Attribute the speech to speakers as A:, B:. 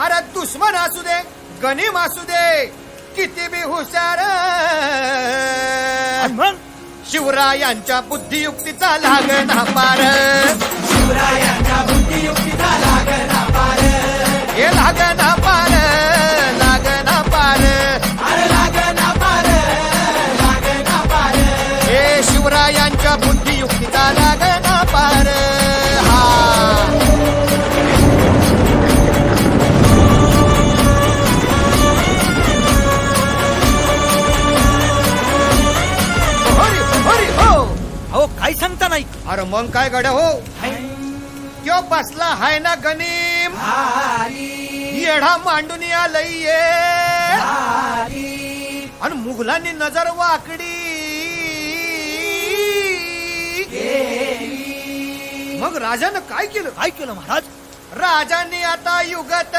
A: अरे दुश्मन असू दे गनिम असू दे किती बी हुशार शिवरायांच्या बुद्धियुक्तीचा लागना पार
B: शिवरायांच्या बुद्धियुक्तीचा लागना पार
A: हे लागना पार लागना पार
B: अरे लागना पार लागना पार
A: हे शिवरायांच्या बुद्धियुक्तीचा लागना पार हा
C: अहो काय सांगता नाही.
A: अरे मग काय गड्या हो क्यों बसला हाय ना गनीम येढा मांडून आलंय आणि मुघलांनी नजर वाकडी मग राजानं काय केलं
C: काय केलं महाराज?
A: राजांनी आता युगत